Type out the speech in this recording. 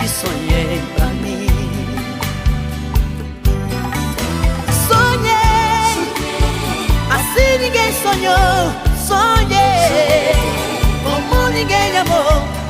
que sonhei pra mim. Sonhei, assim ninguém sonhou. Sonhei, como ninguém amou.